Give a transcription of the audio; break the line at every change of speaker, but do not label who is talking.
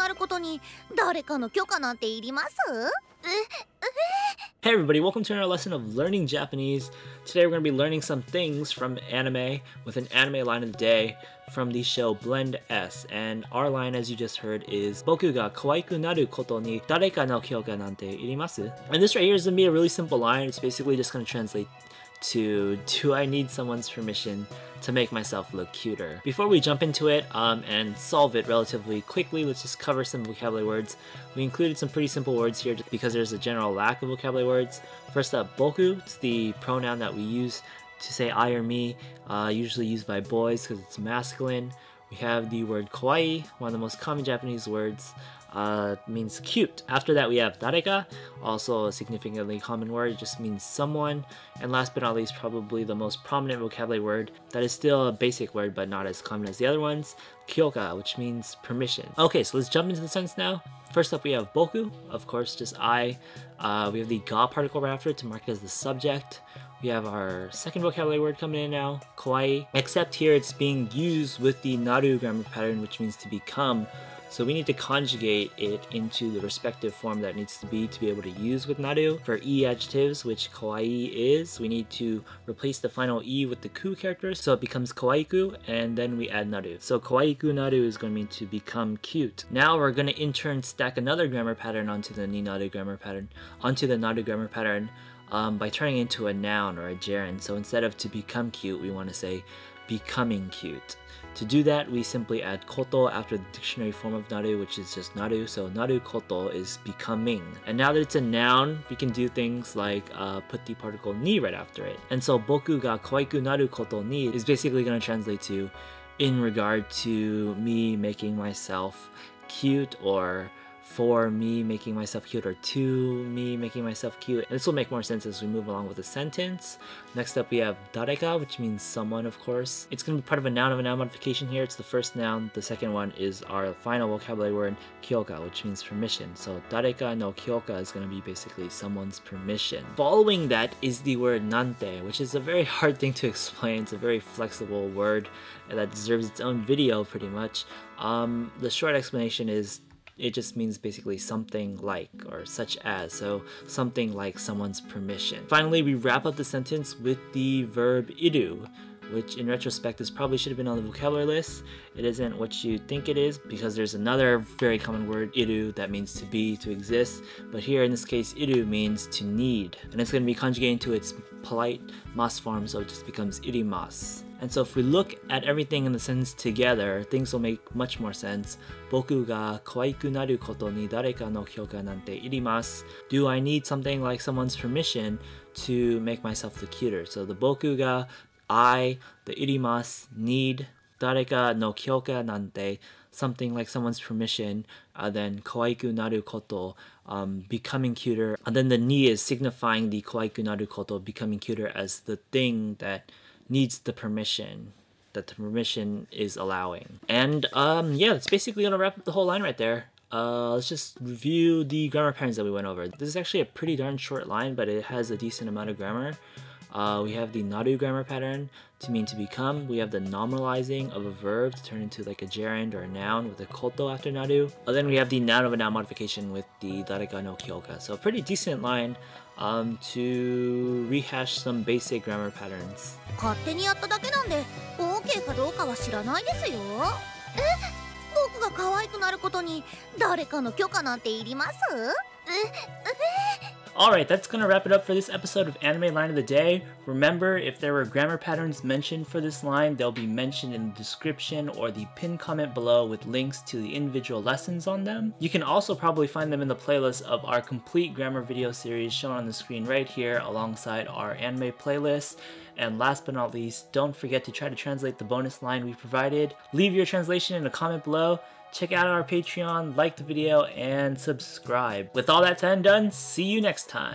なることに誰かの許可なんていります？
Hey everybody, welcome to another lesson of learning Japanese. Today we're going to be learning some things from anime with an anime line of the day from the show Blend S. And our line, as you just heard, is Boku ga kawaiku naruことに誰かのkyokaなんていります? And this right here is going to be a really simple line. It's basically just going to translate to, do I need someone's permission to make myself look cuter? Before we jump into it and solve it relatively quickly, let's just cover some vocabulary words. We included some pretty simple words here just because there's a general lack of vocabulary words. First up, boku. It's the pronoun that we use to say I or me, usually used by boys because it's masculine. We have the word kawaii, one of the most common Japanese words. Means cute. After that we have dareka, also a significantly common word, it just means someone. And last but not least, probably the most prominent vocabulary word that is still a basic word but not as common as the other ones, kyoka, which means permission. Okay, so let's jump into the sentence now. First up we have boku, of course just I. We have the ga particle right after it to mark it as the subject. We have our second vocabulary word coming in now, kawaii, except here it's being used with the naru grammar pattern, which means to become. So we need to conjugate it into the respective form that it needs to be able to use with naru. For e adjectives, which kawaii is, we need to replace the final e with the ku character, so it becomes kawaiku, and then we add naru. So kawaiku naru is going to mean to become cute. Now we're going to in turn stack another grammar pattern onto the naru grammar pattern, by turning it into a noun or a gerund. So instead of to become cute, we want to say becoming cute. To do that, we simply add koto after the dictionary form of naru, which is just naru. So naru koto is becoming. And now that it's a noun, we can do things like put the particle ni right after it. And so boku ga kawaiku naru koto ni is basically going to translate to in regard to me making myself cute, or for me making myself cute, or to me making myself cute. And this will make more sense as we move along with the sentence. Next up we have dareka, which means someone, of course. It's going to be part of a noun modification here. It's the first noun. The second one is our final vocabulary word, kyoka, which means permission. So dareka no kyoka is going to be basically someone's permission. Following that is the word nante, which is a very hard thing to explain. It's a very flexible word that deserves its own video pretty much. The short explanation is it just means basically something like, or such as, so something like someone's permission. Finally, we wrap up the sentence with the verb iru, which in retrospect this probably should have been on the vocabulary list. It isn't what you think it is because there's another very common word, iru, that means to be, to exist. But here in this case, iru means to need. And it's going to be conjugated to its polite mas form, so it just becomes irimasu. And so if we look at everything in the sentence together, things will make much more sense. Boku ga kawaiku naru koto ni dareka no kyoka nante irimasu. Do I need something like someone's permission to make myself look cuter? So the boku ga, I, the irimasu, need, dareka no kyoka nante, something like someone's permission, then kawaiku naru koto, becoming cuter, and then the ni is signifying the kawaiku naru koto, becoming cuter, as the thing that needs the permission, that the permission is allowing. And yeah, that's basically gonna wrap up the whole line right there. Let's just review the grammar patterns that we went over. This is actually a pretty darn short line, but it has a decent amount of grammar. We have the naru grammar pattern to mean to become. We have the nominalizing of a verb to turn into like a gerund or a noun with a koto after naru. And then we have the noun of a noun modification with the dareka no kyoka. So a pretty decent line to rehash some basic grammar patterns.
勝手にやっただけなんで OK かどうかは知らないですよ。僕が可愛くなることに誰かの許可なんていります？
Alright, that's gonna wrap it up for this episode of Anime Line of the Day. Remember, if there were grammar patterns mentioned for this line, they'll be mentioned in the description or the pinned comment below with links to the individual lessons on them. You can also probably find them in the playlist of our complete grammar video series shown on the screen right here alongside our anime playlist. And last but not least, don't forget to try to translate the bonus line we provided. Leave your translation in a comment below. Check out our Patreon, like the video, and subscribe. With all that said and done, see you next time.